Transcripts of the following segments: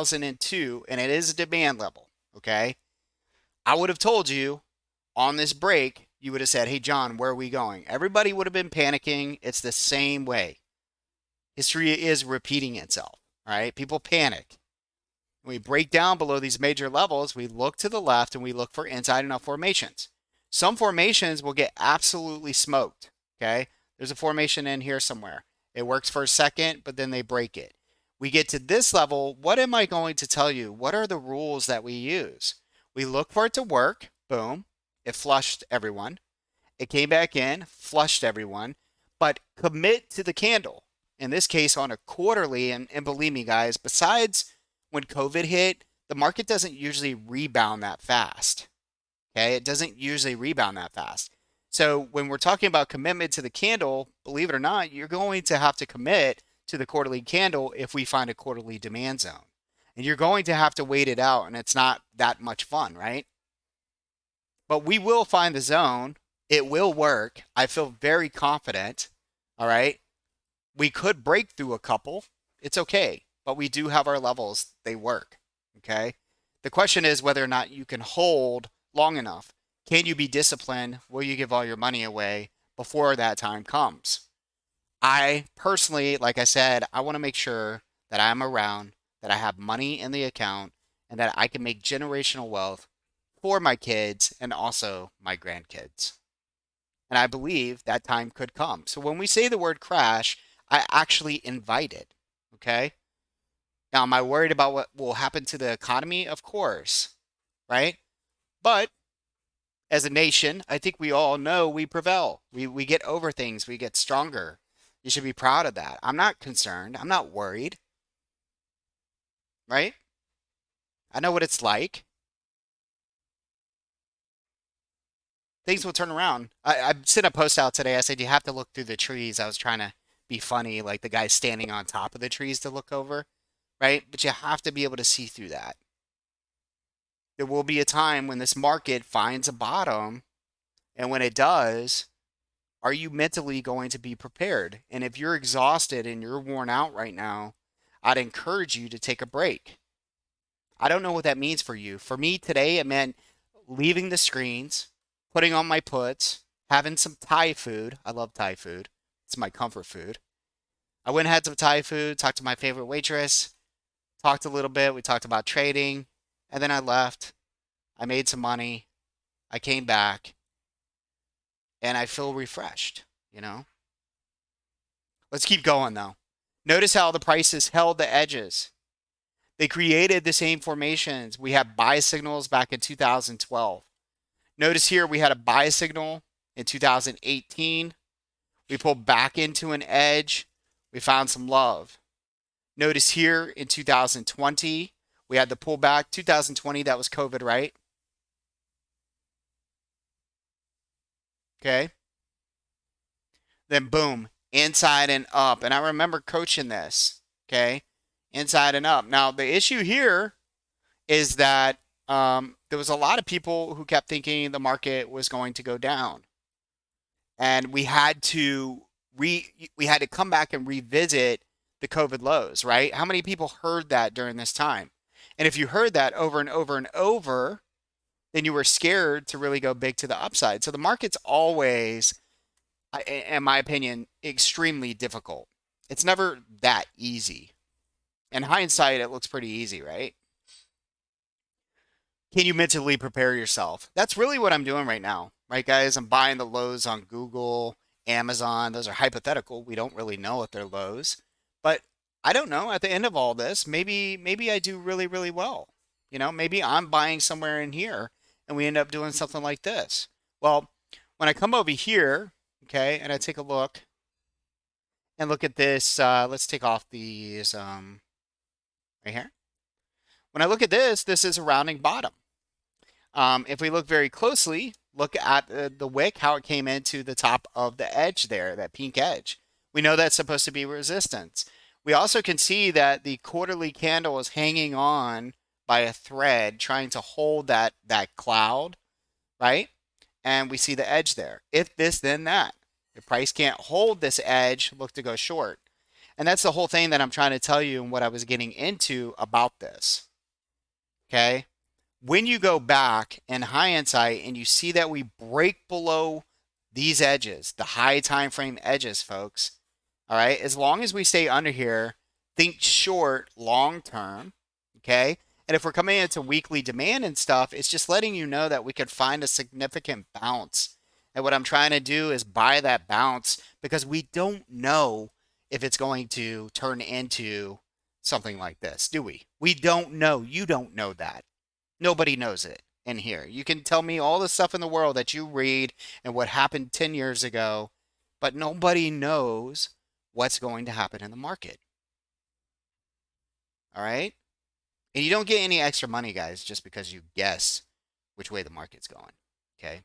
2002 and it is a demand level, okay? I would have told you on this break, you would have said, hey, John, where are we going? Everybody would have been panicking. It's the same way. History is repeating itself, all right? People panic. When we break down below these major levels, we look to the left and we look for inside and out formations. Some formations will get absolutely smoked, okay? There's a formation in here somewhere. It works for a second, but then they break it. We get to this level, what am I going to tell you? What are the rules that we use? We look for it to work, boom, it flushed everyone. It came back in, flushed everyone, but commit to the candle. In this case, on a quarterly, and believe me, guys, besides when COVID hit, the market doesn't usually rebound that fast. Okay, it doesn't usually rebound that fast. So when we're talking about commitment to the candle, believe it or not, you're going to have to commit to the quarterly candle if we find a quarterly demand zone. And you're going to have to wait it out, and it's not that much fun, right? But we will find the zone. It will work. I feel very confident. All right. We could break through a couple. It's okay. But we do have our levels. They work. Okay. The question is whether or not you can hold long enough. Can you be disciplined? Will you give all your money away before that time comes? I personally, like I said, I want to make sure that I'm around, that I have money in the account, and that I can make generational wealth for my kids and also my grandkids. And I believe that time could come. So when we say the word crash, I actually invite it. Okay. Now, am I worried about what will happen to the economy? Of course. Right. But as a nation, I think we all know we prevail. We get over things, we get stronger. You should be proud of that. I'm not concerned. I'm not worried. Right. I know what it's like. Things will turn around. I sent a post out today. I said you have to look through the trees. I was trying to be funny, like the guy standing on top of the trees to look over, right? But you have to be able to see through that. There will be a time when this market finds a bottom, and when it does, are you mentally going to be prepared? And if you're exhausted and you're worn out right now, I'd encourage you to take a break. I don't know what that means for you. For me today, it meant leaving the screens, putting on my puts, having some Thai food. I love Thai food. It's my comfort food. I went and had some Thai food, talked to my favorite waitress, talked a little bit. We talked about trading, and then I left. I made some money. I came back, and I feel refreshed, you know? Let's keep going, though. Notice how the prices held the edges. They created the same formations. We had buy signals back in 2012. Notice here we had a buy signal in 2018. We pulled back into an edge. We found some love. Notice here in 2020, we had the pullback. 2020, that was COVID, right? Okay. Then boom, inside and up. And I remember coaching this. Okay. Inside and up. Now, the issue here is that there was a lot of people who kept thinking the market was going to go down. And we had to come back and revisit the COVID lows, right? How many people heard that during this time? And if you heard that over and over and over, then you were scared to really go big to the upside. So the market's always, in my opinion, extremely difficult. It's never that easy. In hindsight, it looks pretty easy, right? Can you mentally prepare yourself? That's really what I'm doing right now, right, guys? I'm buying the lows on Google, Amazon. Those are hypothetical. We don't really know if they're lows, but I don't know. At the end of all this, maybe I do really really well. You know, maybe I'm buying somewhere in here, and we end up doing something like this. Well, when I come over here, okay, and I take a look and look at this. Let's take off these right here. When I look at this, this is a rounding bottom. If we look very closely, look at the wick, how it came into the top of the edge there, that pink edge. We know that's supposed to be resistance. We also can see that the quarterly candle is hanging on by a thread, trying to hold that cloud, right? And we see the edge there. If this, then that. The price can't hold this edge, look to go short. And that's the whole thing that I'm trying to tell you and what I was getting into about this. Okay. When you go back in hindsight and you see that we break below these edges, the high time frame edges, folks, all right, as long as we stay under here, think short long term, okay? And if we're coming into weekly demand and stuff, it's just letting you know that we could find a significant bounce. And what I'm trying to do is buy that bounce because we don't know if it's going to turn into something like this, do we? We don't know. You don't know that. Nobody knows it in here. You can tell me all the stuff in the world that you read and what happened 10 years ago, but nobody knows what's going to happen in the market. All right? And you don't get any extra money, guys, just because you guess which way the market's going. Okay?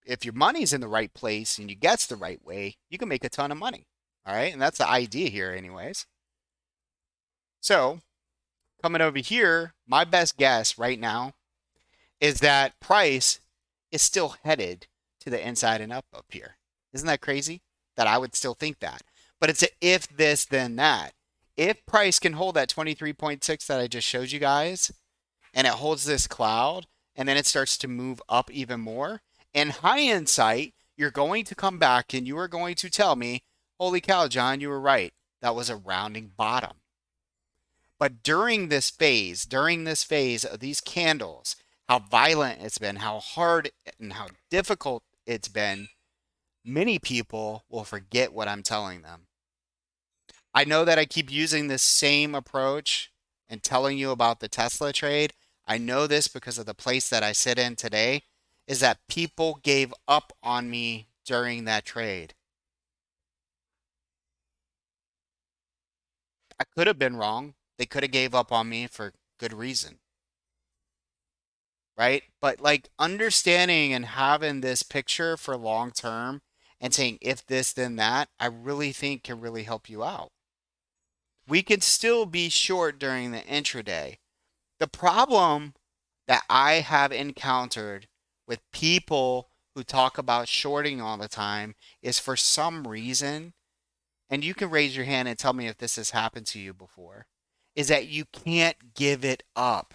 If your money's in the right place and you guess the right way, you can make a ton of money. All right? And that's the idea here, anyways. So, coming over here, my best guess right now is that price is still headed to the inside and up here. Isn't that crazy? That I would still think that. But it's a if this, then that. If price can hold that 23.6 that I just showed you guys, and it holds this cloud, and then it starts to move up even more, in hindsight, you're going to come back and you are going to tell me, holy cow, John, you were right. That was a rounding bottom. But during this phase of these candles, how violent it's been, how hard and how difficult it's been, many people will forget what I'm telling them. I know that I keep using this same approach and telling you about the Tesla trade. I know this because of the place that I sit in today, is that people gave up on me during that trade. I could have been wrong. They could have gave up on me for good reason, right? But like understanding and having this picture for long term and saying if this then that, I really think can really help you out. We could still be short during the intraday. The problem that I have encountered with people who talk about shorting all the time is for some reason, and you can raise your hand and tell me if this has happened to you before, is that you can't give it up.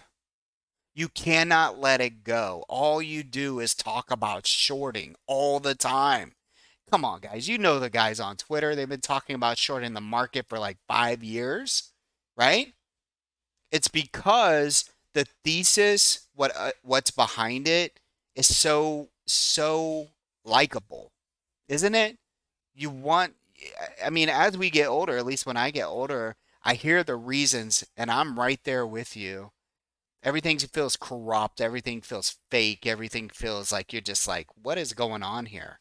You cannot let it go. All you do is talk about shorting all the time. Come on, guys. You know the guys on Twitter. They've been talking about shorting the market for like 5 years, right? It's because the thesis, what's behind it, is so likable, isn't it? You want, I mean, as we get older, at least when I get older, I hear the reasons, and I'm right there with you. Everything feels corrupt. Everything feels fake. Everything feels like you're just like, what is going on here?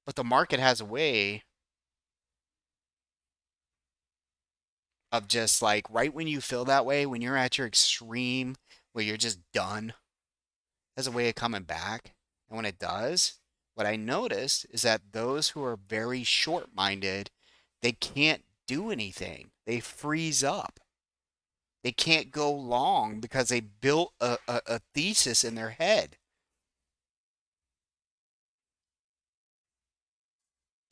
But the market has a way of just like right when you feel that way, when you're at your extreme, where you're just done, has a way of coming back. And when it does, what I noticed is that those who are very short minded, they can't do anything. They freeze up. They can't go long because they built a thesis in their head.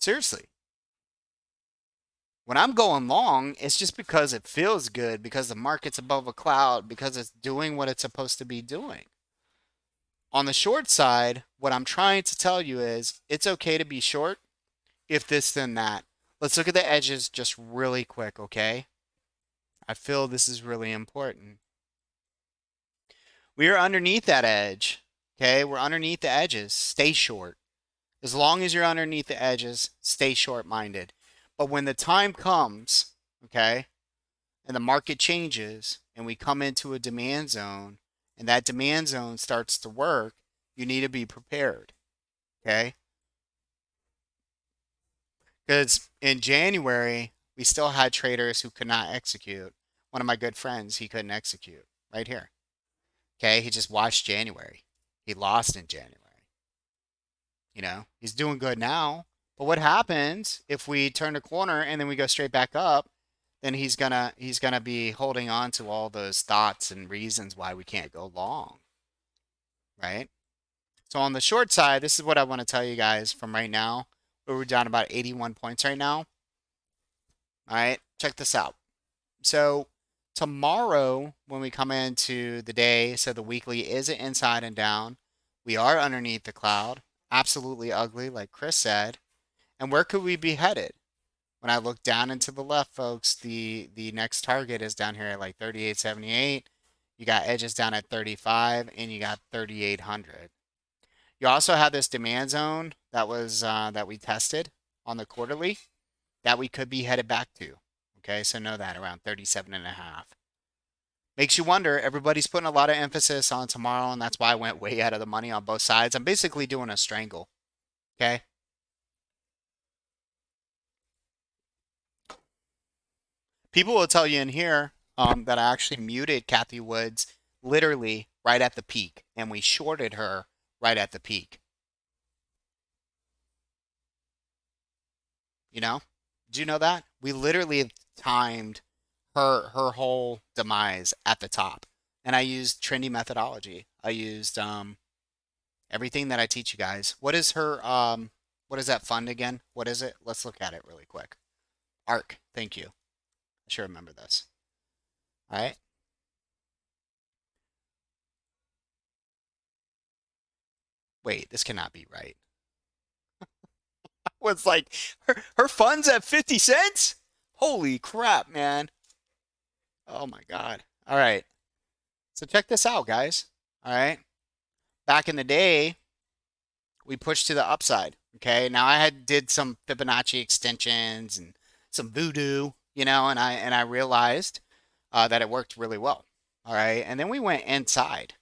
Seriously. When I'm going long, it's just because it feels good, because the market's above a cloud, because it's doing what it's supposed to be doing. On the short side, what I'm trying to tell you is it's okay to be short if this, then that. Let's look at the edges just really quick, okay? I feel this is really important. We are underneath that edge, okay? We're underneath the edges. Stay short. As long as you're underneath the edges, stay short minded. But when the time comes, okay, and the market changes and we come into a demand zone and that demand zone starts to work, you need to be prepared, okay? Because in January, we still had traders who could not execute. One of my good friends, he couldn't execute right here. Okay, he just watched January. He lost in January. He's doing good now. But what happens if we turn the corner and then we go straight back up? Then he's gonna be holding on to all those thoughts and reasons why we can't go long, right? So on the short side, this is what I want to tell you guys from right now. We're down about 81 points right now. All right, check this out. So tomorrow, when we come into the day, so the weekly is an inside and down. We are underneath the cloud. Absolutely ugly, like Chris said. And where could we be headed? When I look down and to the left, folks, the next target is down here at like 38.78. You got edges down at 35, and you got 3800. You also have this demand zone that we tested on the quarterly that we could be headed back to. Okay, so know that around 37 and a half. Makes you wonder. Everybody's putting a lot of emphasis on tomorrow, and that's why I went way out of the money on both sides. I'm basically doing a strangle. Okay. People will tell you in here that I actually muted Kathy Woods literally right at the peak, and we shorted her right at the peak. You know? Do you know that? We literally timed her whole demise at the top. And I used trendy methodology. I used everything that I teach you guys. What is that fund again? What is it? Let's look at it really quick. ARC. Thank you. I should remember this. All right. Wait, this cannot be right. Was like her funds at 50 cents? Holy crap, man. Oh my God. All right. So check this out, guys. All right. Back in the day, we pushed to the upside. Okay. Now I had did some Fibonacci extensions and some voodoo, and I realized that it worked really well. All right. And then we went inside.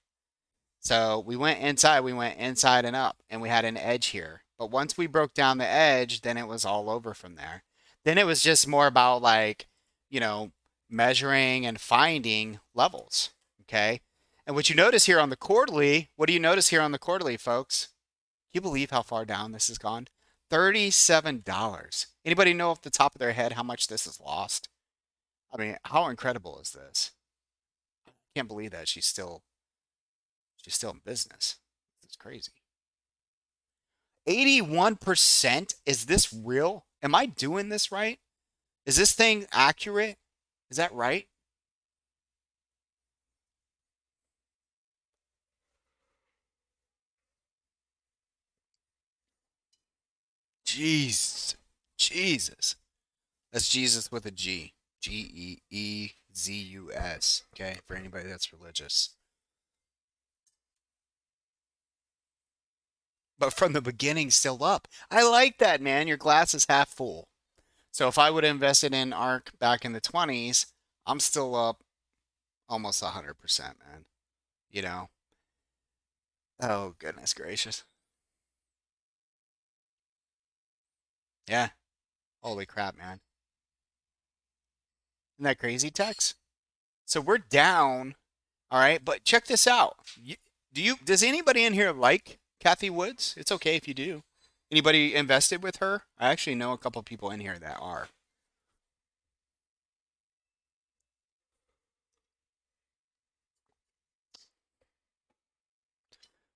So we went inside and up, and we had an edge here. But once we broke down the edge, then it was all over from there. Then it was just more about like, you know, measuring and finding levels. Okay. And what you notice here on the quarterly, what do you notice here on the quarterly, folks? Can you believe how far down this has gone? $37. Anybody know off the top of their head how much this has lost? I mean, how incredible is this? I can't believe that she's still in business. It's crazy. 81%? Is this real? Am I doing this right? Is this thing accurate? Is that right? Jeez. Jesus. That's Jesus with a G. Geezus. Okay, for anybody that's religious. But from the beginning, still up. I like that, man. Your glass is half full. So if I would have invested in ARK back in the 20s, I'm still up almost 100%, man. You know? Oh, goodness gracious. Yeah. Holy crap, man. Isn't that crazy, Tex? So we're down. All right, but check this out. Does anybody in here like Kathy Woods? It's okay if you do. Anybody invested with her? I actually know a couple people in here that are.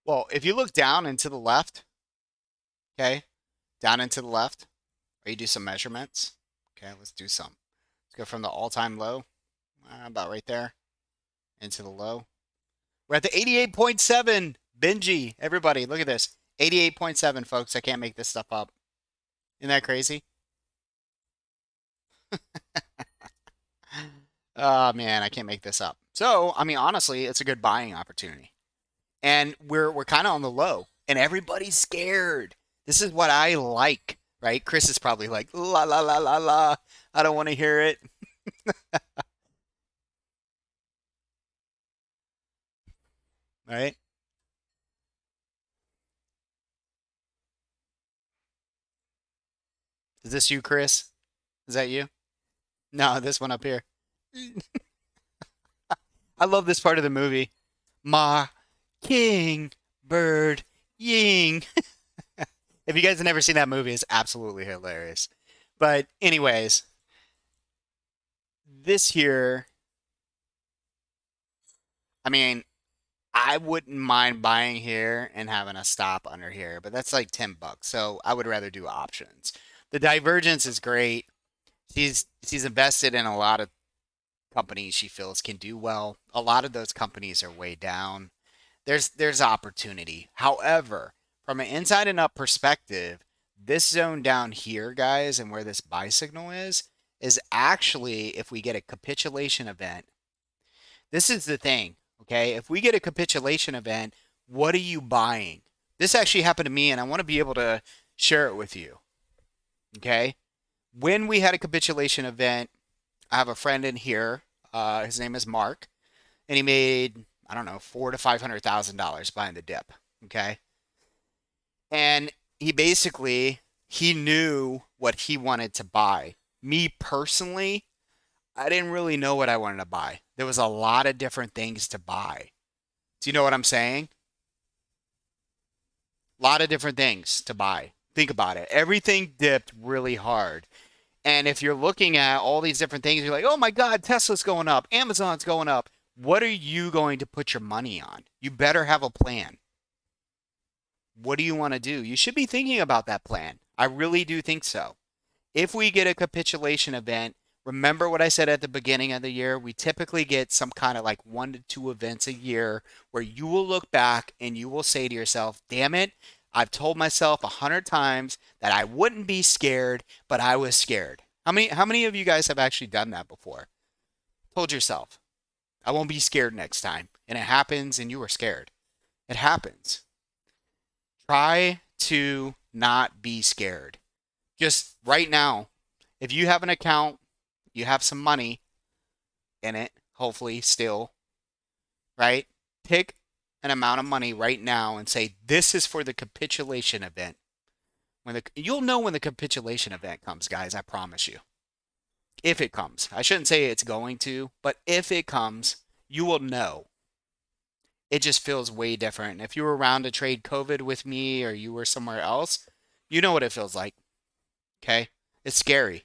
Well, if you look down and to the left, okay, down and to the left, or you do some measurements. Okay, let's do some. Let's go from the all-time low, about right there, into the low. We're at the 88.7 Benji. Everybody, look at this. 88.7, folks. I can't make this stuff up. Isn't that crazy? Oh man, I can't make this up. So, I mean, honestly, it's a good buying opportunity. And we're kind of on the low, and everybody's scared. This is what I like, right? Chris is probably like, la la la la la. I don't want to hear it, right? Is this you, Chris? Is that you? No, this one up here. I love this part of the movie. Ma, king, bird, ying. If you guys have never seen that movie, it's absolutely hilarious. But anyways, this here, I mean, I wouldn't mind buying here and having a stop under here, but that's like $10. So I would rather do options. The divergence is great. She's invested in a lot of companies she feels can do well. A lot of those companies are way down. There's opportunity. However, from an inside and up perspective, this zone down here, guys, and where this buy signal is actually if we get a capitulation event. This is the thing, okay? If we get a capitulation event, what are you buying? This actually happened to me, and I want to be able to share it with you, okay? When we had a capitulation event, I have a friend in here. His name is Mark, and he made, I don't know, four to $500,000 buying the dip, okay? And he knew what he wanted to buy. Me personally, I didn't really know what I wanted to buy. There was a lot of different things to buy. Do you know what I'm saying? A lot of different things to buy. Think about it. Everything dipped really hard. And if you're looking at all these different things, you're like, oh my God, Tesla's going up, Amazon's going up. What are you going to put your money on? You better have a plan. What do you want to do? You should be thinking about that plan. I really do think so. If we get a capitulation event, remember what I said at the beginning of the year? We typically get some kind of like 1 to 2 events a year where you will look back and you will say to yourself, damn it, I've told myself 100 times that I wouldn't be scared, but I was scared. How many of you guys have actually done that before? Told yourself, I won't be scared next time. And it happens and you were scared. It happens. Try to not be scared. Just right now, if you have an account, you have some money in it, hopefully still, right? Pick an amount of money right now and say, this is for the capitulation event. You'll know when the capitulation event comes, guys, I promise you. If it comes. I shouldn't say it's going to, but if it comes, you will know. It just feels way different. If you were around to trade COVID with me or you were somewhere else, you know what it feels like. Okay? It's scary.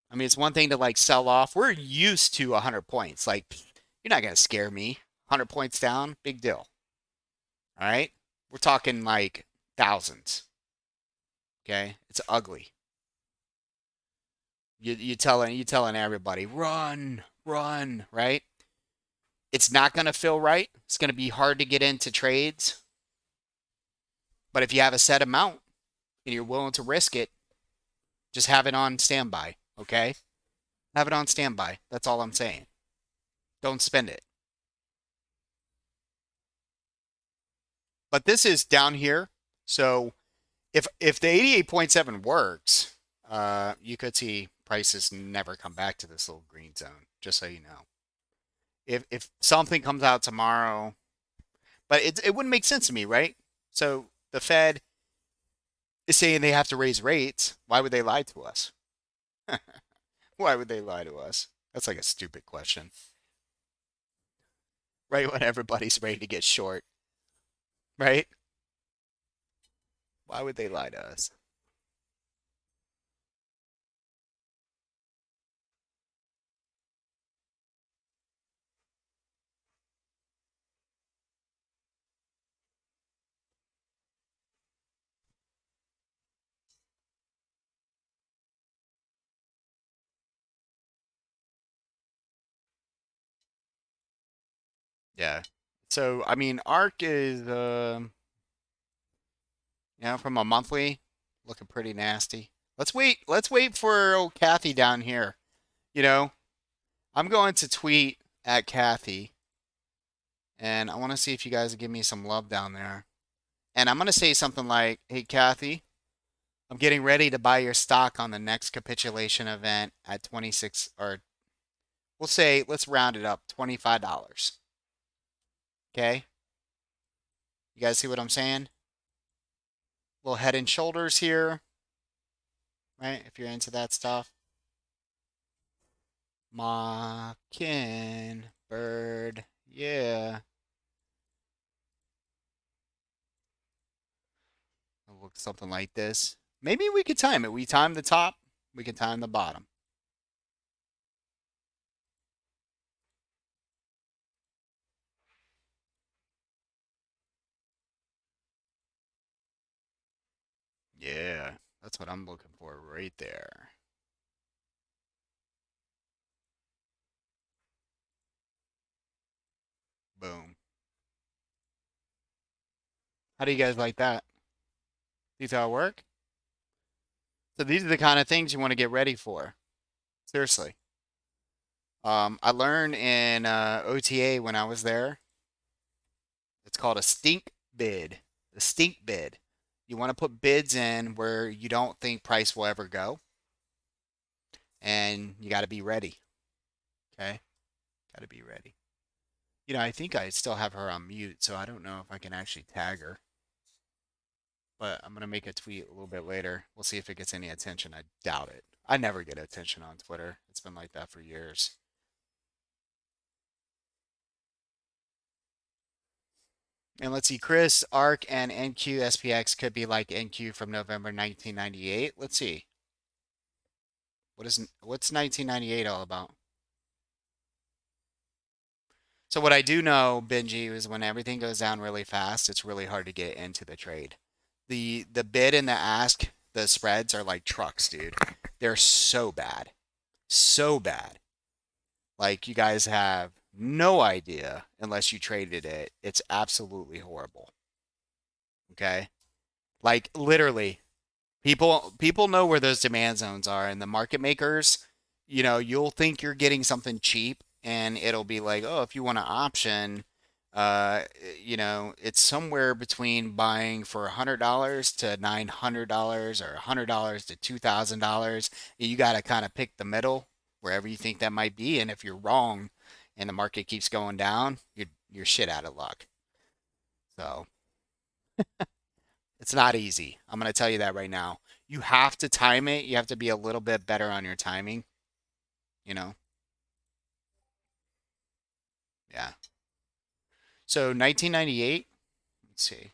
I mean, it's one thing to like sell off. We're used to 100 points. Like, you're not going to scare me. 100 points down, big deal. All right? We're talking like thousands. Okay? It's ugly. You telling everybody, run, run, right? It's not going to feel right. It's going to be hard to get into trades. But if you have a set amount and you're willing to risk it, just have it on standby, okay? Have it on standby. That's all I'm saying. Don't spend it. But this is down here. So if the 88.7 works, you could see prices never come back to this little green zone, just so you know. If something comes out tomorrow, but it wouldn't make sense to me, right? So the Fed is saying they have to raise rates. Why would they lie to us? Why would they lie to us? That's like a stupid question. Right when everybody's ready to get short, right? Why would they lie to us? Yeah. So I mean, ARC is from a monthly looking pretty nasty. Let's wait. Let's wait for old Kathy down here. You know, I'm going to tweet at Kathy, and I want to see if you guys will give me some love down there. And I'm going to say something like, "Hey, Kathy, I'm getting ready to buy your stock on the next capitulation event at 26, or we'll say, let's round it up, $25. Okay? You guys see what I'm saying? Little head and shoulders here, right? If you're into that stuff. Mockingbird. Yeah. It'll look something like this. Maybe we could time it. We time the top, we can time the bottom. Yeah, that's what I'm looking for right there. Boom. How do you guys like that? These how it work? So these are the kind of things you want to get ready for. Seriously. I learned in OTA when I was there. It's called a stink bid. The stink bid. You want to put bids in where you don't think price will ever go, and you got to be ready. Okay, got to be ready. I think I still have her on mute, so I don't know if I can actually tag her. But I'm gonna make a tweet a little bit later. We'll see if it gets any attention. I doubt it. I never get attention on Twitter. It's been like that for years. And let's see, Chris, ARC, and NQ SPX could be like NQ from November 1998. Let's see. What's 1998 all about? So what I do know, Benji, is when everything goes down really fast, it's really hard to get into the trade. The bid and the ask, the spreads are like trucks, dude. They're so bad. So bad. Like you guys have no idea unless you traded it. It's absolutely horrible. Okay? Like literally, people know where those demand zones are, and the market makers, you'll think you're getting something cheap, and it'll be like, oh, if you want an option, uh, it's somewhere between buying for $100 to $900 or $100 to $2,000. You got to kind of pick the middle wherever you think that might be, and if you're wrong, and the market keeps going down, you're shit out of luck. So. It's not easy. I'm going to tell you that right now. You have to time it. You have to be a little bit better on your timing, you know? Yeah. So 1998, let's see.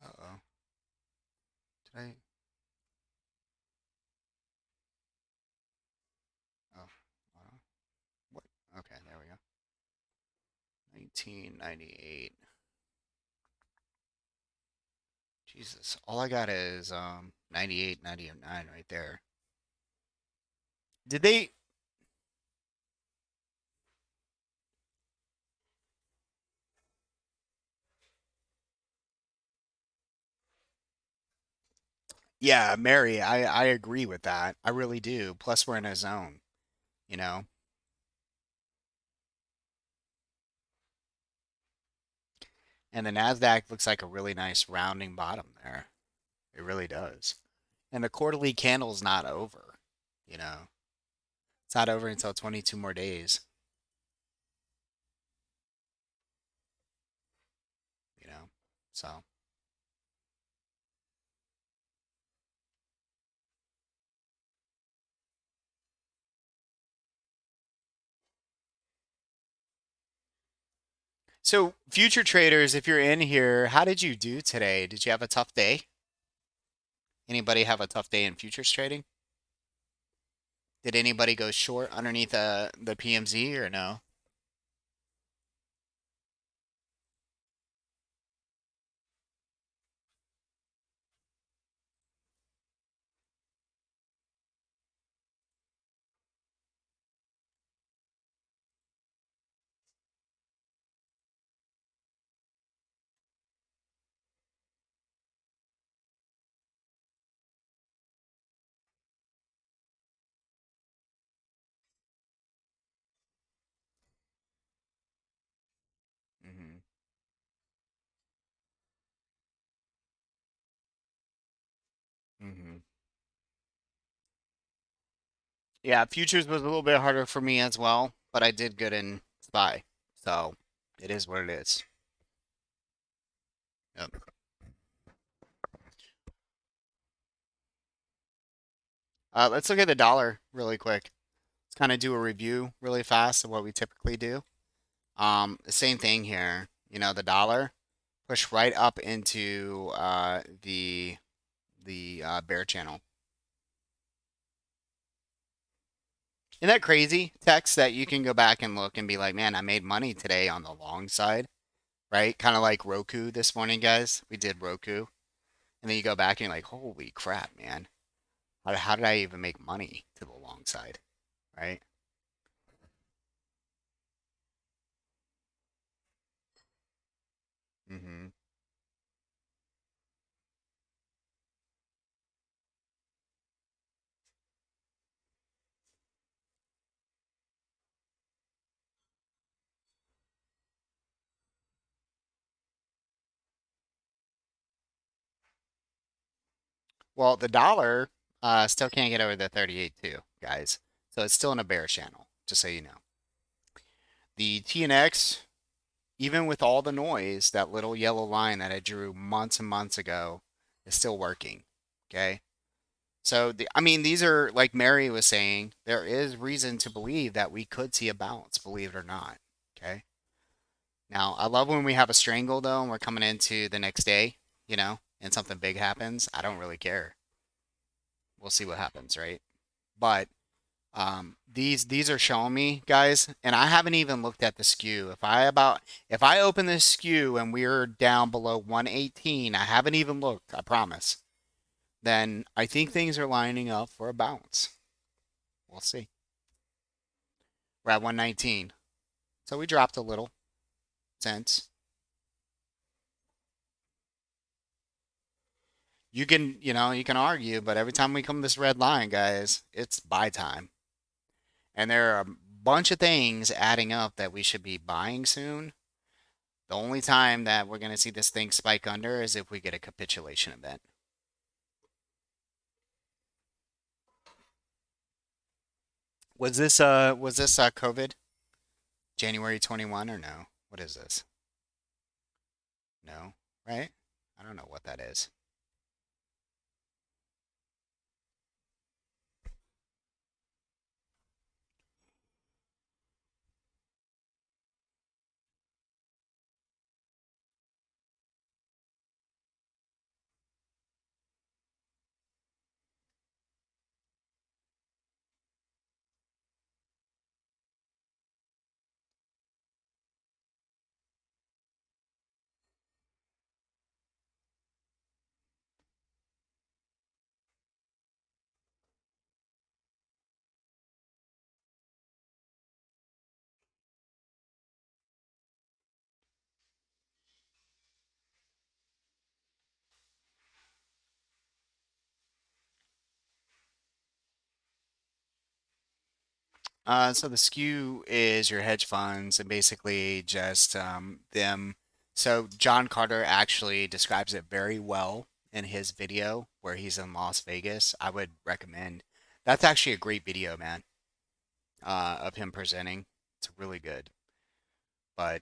Uh-oh. Did I? Oh, what? Okay, there we go. 1998. Jesus. All I got is 98, 99 right there. Did they? Yeah, Mary, I agree with that. I really do. Plus we're in a zone, you know? And the Nasdaq looks like a really nice rounding bottom there. It really does. And the quarterly candle's not over, you know. It's not over until 22 more days, you know. So, so future traders, if you're in here, how did you do today? Did you have a tough day? Anybody have a tough day in futures trading? Did anybody go short underneath the PMZ or no? Mm-hmm. Mm-hmm. Yeah, futures was a little bit harder for me as well, but I did good in SPY. So, it is what it is. Yep. Let's look at the dollar really quick. Let's kind of do a review really fast of what we typically do. The same thing here. The dollar pushed right up into the bear channel. Isn't that crazy, Tex, that you can go back and look and be like, man, I made money today on the long side, right? Kind of like Roku this morning, guys. We did Roku. And then you go back and you're like, holy crap, man. How did I even make money to the long side, right? Hmm. Well, the dollar still can't get over the 38 too, guys. So it's still in a bear channel, just so you know. The TNX, even with all the noise, that little yellow line that I drew months and months ago is still working. Okay. So, I mean, these are, like Mary was saying, there is reason to believe that we could see a bounce, believe it or not. Okay. Now, I love when we have a strangle, though, and we're coming into the next day, and something big happens. I don't really care. We'll see what happens, right? But these are showing me, guys, and I haven't even looked at the skew. If I open this skew and we're down below 118, I haven't even looked, I promise. Then I think things are lining up for a bounce. We'll see. We're at 119. So we dropped a little since. You can argue, but every time we come to this red line, guys, it's buy time. And there are a bunch of things adding up that we should be buying soon. The only time that we're going to see this thing spike under is if we get a capitulation event. Was this COVID? January 21 or no? What is this? No, right? I don't know what that is. So the skew is your hedge funds and basically just them. So John Carter actually describes it very well in his video where he's in Las Vegas. I would recommend. That's actually a great video, man, of him presenting. It's really good. But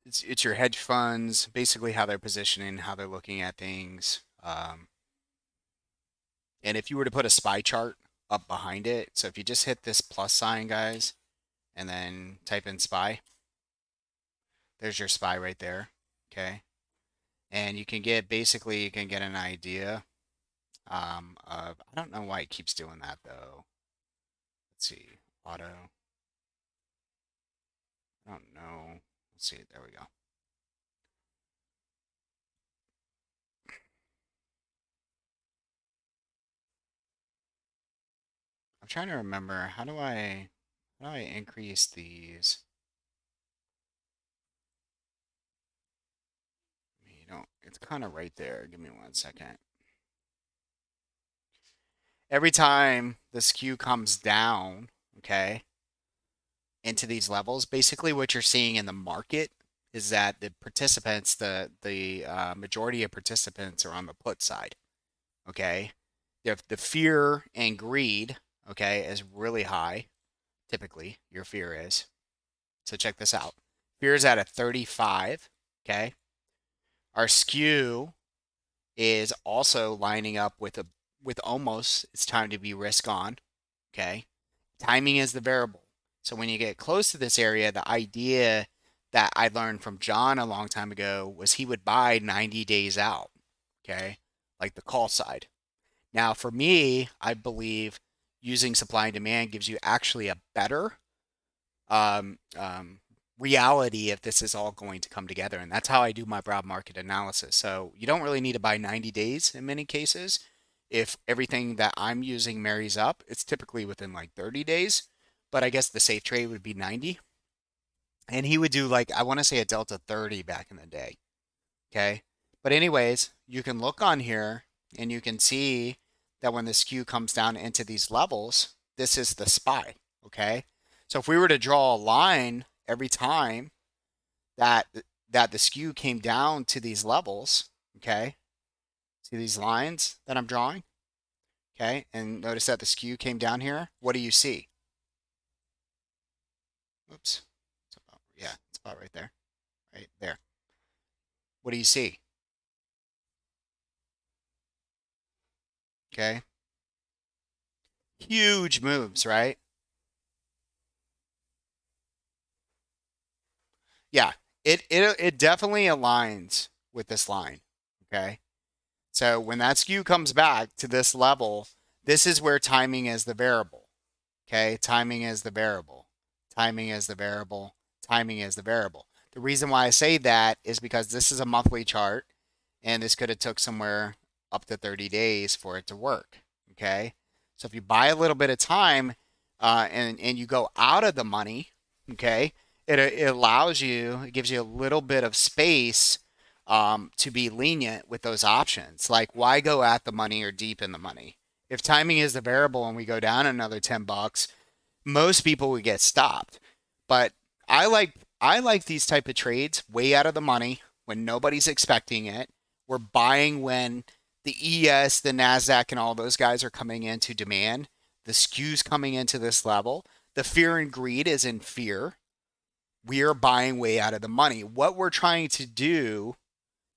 it's your hedge funds, basically how they're positioning, how they're looking at things. And if you were to put a SPY chart up behind it, so if you just hit this plus sign, guys, and then type in SPY, there's your SPY right there. Okay. And you can get an idea of, I don't know why it keeps doing that though. Let's see, auto, I don't know. Let's see, there we go. I'm trying to remember, how do I increase these? It's kind of right there. Give me 1 second. Every time the skew comes down, okay, into these levels, basically what you're seeing in the market is that the participants, the majority of participants are on the put side, okay? The fear and greed, okay, is really high. Typically, your fear is. So check this out. Fear is at a 35, okay? Our skew is also lining up with almost it's time to be risk on. Okay. Timing is the variable. So when you get close to this area, the idea that I learned from John a long time ago was he would buy 90 days out. Okay. Like the call side. Now, for me, I believe using supply and demand gives you actually a better reality if this is all going to come together. And that's how I do my broad market analysis. So you don't really need to buy 90 days in many cases. If everything that I'm using marries up, it's typically within like 30 days. But I guess the safe trade would be 90. And he would do like, I want to say a Delta 30 back in the day. Okay. But, anyways, you can look on here and you can see that when the skew comes down into these levels, this is the SPY. Okay. So if we were to draw a line every time that the skew came down to these levels, okay, see these lines that I'm drawing, okay, and notice that the skew came down here. What do you see? Oops. Yeah, it's about right there, right there. What do you see? Okay, huge moves, right? Yeah, it definitely aligns with this line. Okay. So when that skew comes back to this level, this is where timing is the variable. Okay. Timing is the variable. Timing is the variable. Timing is the variable. The reason why I say that is because this is a monthly chart and this could have took somewhere up to 30 days for it to work. Okay. So if you buy a little bit of time and you go out of the money, okay, it allows you, it gives you a little bit of space to be lenient with those options. Like, why go at the money or deep in the money? If timing is the variable and we go down another 10 bucks, most people would get stopped. But I like these type of trades way out of the money when nobody's expecting it. We're buying when the ES, the Nasdaq, and all those guys are coming into demand. The skew's coming into this level. The fear and greed is in fear. We are buying way out of the money. What we're trying to do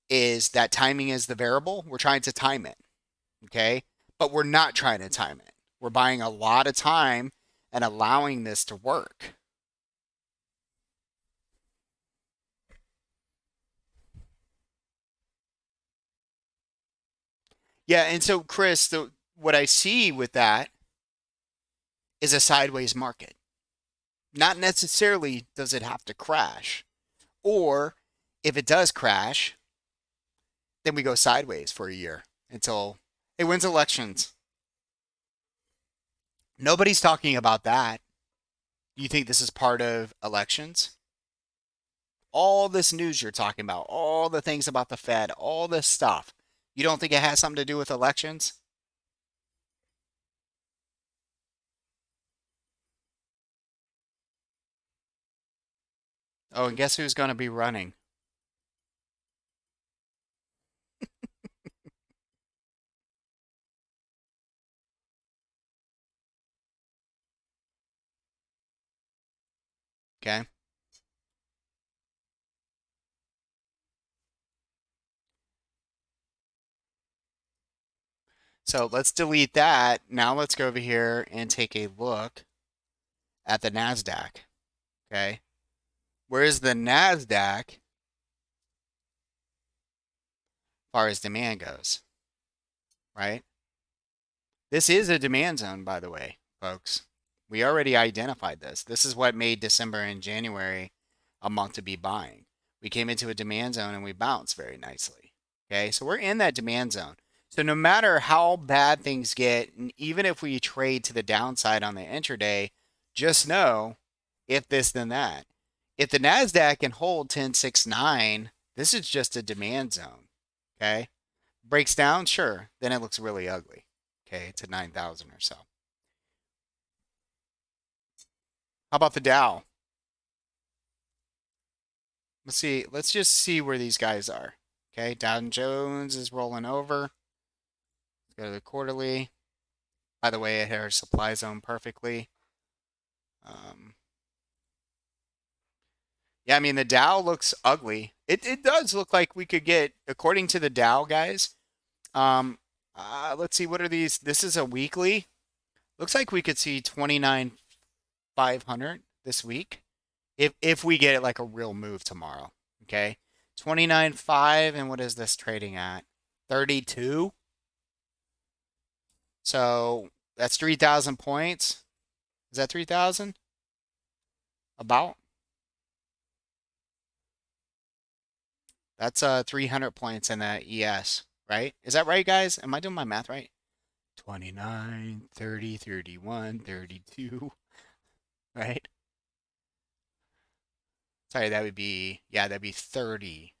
is that timing is the variable. We're trying to time it, okay? But we're not trying to time it. We're buying a lot of time and allowing this to work. Yeah, and so Chris, what I see with that is a sideways market. Not necessarily does it have to crash. Or if it does crash, then we go sideways for a year until it wins elections. Nobody's talking about that. Do you think this is part of elections? All this news you're talking about, all the things about the Fed, all this stuff. You don't think it has something to do with elections? Oh, and guess who's going to be running? Okay. So let's delete that. Now let's go over here and take a look at the NASDAQ. Okay. Where's the NASDAQ as far as demand goes? Right? This is a demand zone, by the way, folks. We already identified this. This is what made December and January a month to be buying. We came into a demand zone and we bounced very nicely. Okay, so we're in that demand zone. So no matter how bad things get, and even if we trade to the downside on the intraday, just know if this then that. If the NASDAQ can hold 1069, this is just a demand zone. Okay, breaks down, sure, then it looks really ugly. Okay, to 9,000 or so. How about the Dow? Let's see. Let's just see where these guys are. Okay, Dow Jones is rolling over. Let's go to the quarterly. By the way, it hit our supply zone perfectly. Um, yeah, I mean the Dow looks ugly. It does look like we could get, according to the Dow guys. Um, let's see. What are these? This is a weekly. Looks like we could see 29,500 this week. If we get like a real move tomorrow. Okay. 29.5, and what is this trading at? 32. So that's 3,000 points. Is that 3,000? About. That's 300 points in the ES, right? Is that right, guys? Am I doing my math right? 29, 30, 31, 32, right? Sorry, that would be, yeah, that'd be 30.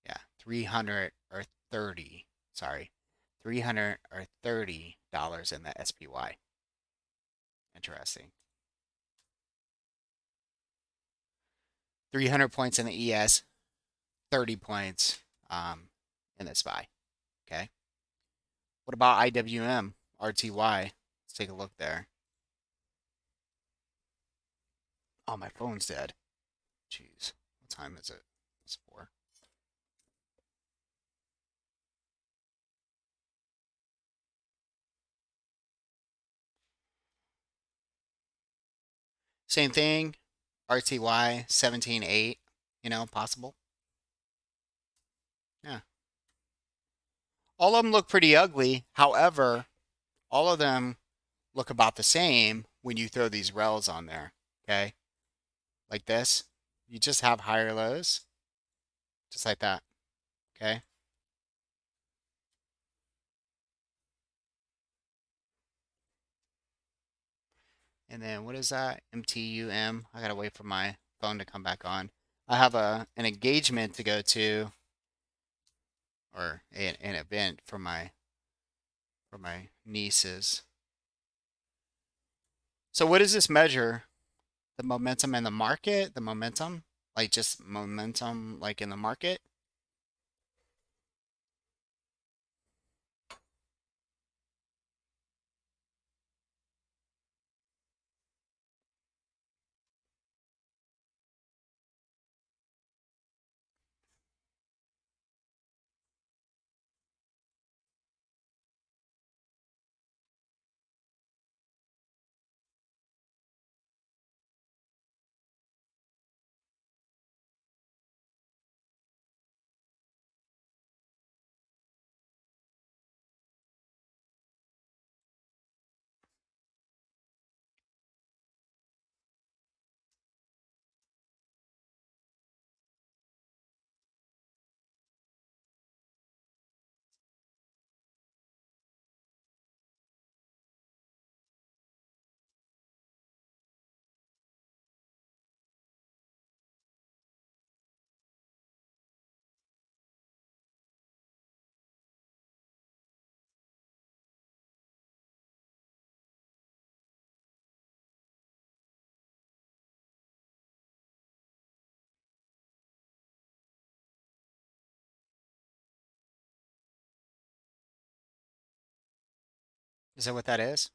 Yeah, 300 or 30. Sorry, 300 or $30 in the SPY. Interesting. 300 points in the ES, 30 points in the SPY. Okay. What about IWM, RTY? Let's take a look there. Oh, my phone's dead. Jeez. What time is it? It's 4. Same thing. RTY 17.8. Possible. Yeah. All of them look pretty ugly. However, all of them look about the same when you throw these rels on there. Okay. Like this. You just have higher lows. Just like that. Okay. And then what is that? MTUM. I gotta wait for my phone to come back on. I have an engagement to go to, or an event for my nieces. So what does this measure? The momentum in the market? The momentum? Like just momentum like in the market? Is that what that is?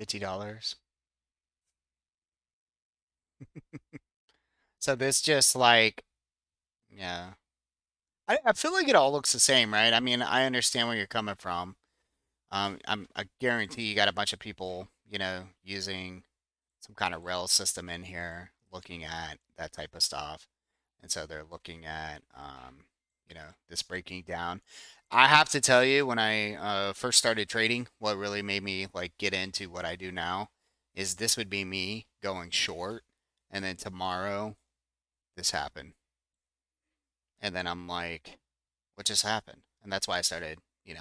$50. So this just like, yeah. I feel like it all looks the same, right? I mean, I understand where you're coming from. I guarantee you got a bunch of people, using some kind of rail system in here, looking at that type of stuff. And so they're looking at, this breaking down. I have to tell you, when I first started trading, what really made me like get into what I do now is this would be me going short, and then tomorrow this happened, and then I'm like, what just happened? And that's why I started,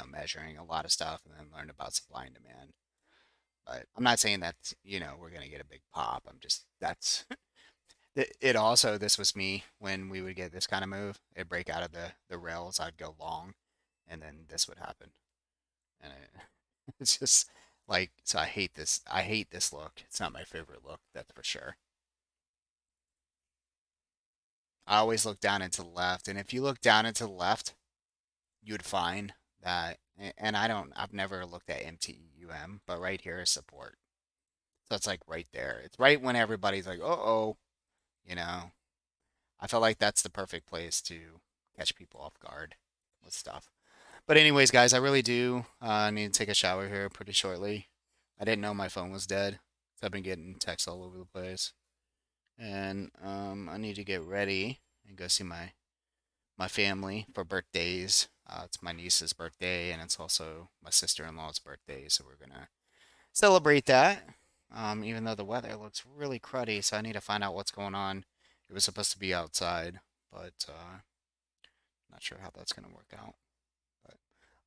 measuring a lot of stuff and then learned about supply and demand. But I'm not saying that, we're gonna get a big pop. I'm just that's it also, this was me when we would get this kind of move. It'd break out of the rails, I'd go long, and then this would happen. And it's just like, so I hate this. I hate this look. It's not my favorite look, that's for sure. I always look down and to the left, and if you look down and to the left, you would find that, and I've never looked at MTUM, but right here is support. So it's like right there. It's right when everybody's like, oh, you know. I felt like that's the perfect place to catch people off guard with stuff. But anyways, guys, I really do need to take a shower here pretty shortly. I didn't know my phone was dead, so I've been getting texts all over the place, and I need to get ready. and go see my family for birthdays. It's my niece's birthday, and it's also my sister-in-law's birthday, so we're gonna celebrate that. Even though the weather looks really cruddy, so I need to find out what's going on. It was supposed to be outside, but not sure how that's gonna work out.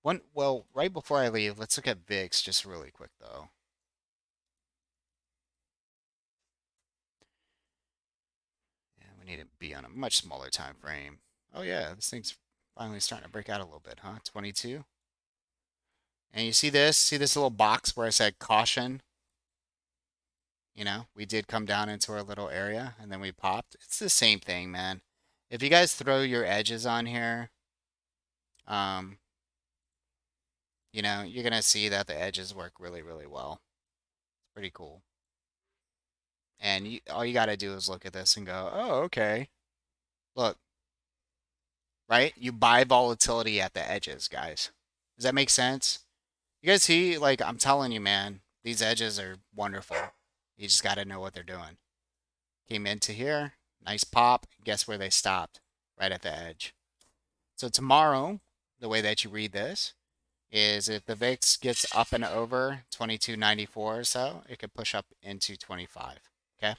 But well, right before I leave, let's look at VIX just really quick though. Yeah, we need to be on a much smaller time frame. Oh yeah, this thing's finally starting to break out a little bit, huh? 22. And you see this? See this little box where I said caution? We did come down into our little area and then we popped. It's the same thing, man. If you guys throw your edges on here, um, you're gonna see that the edges work really, really well. It's pretty cool. And all you gotta do is look at this and go, oh, okay. Look, right? You buy volatility at the edges, guys. Does that make sense? You guys see, like, I'm telling you, man, these edges are wonderful. You just gotta know what they're doing. Came into here, nice pop. Guess where they stopped? Right at the edge. So tomorrow, the way that you read this is if the VIX gets up and over 2294 or so, it could push up into 25. Okay.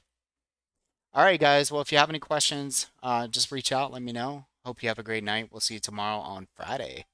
All right, guys. Well, if you have any questions, just reach out. Let me know. Hope you have a great night. We'll see you tomorrow on Friday.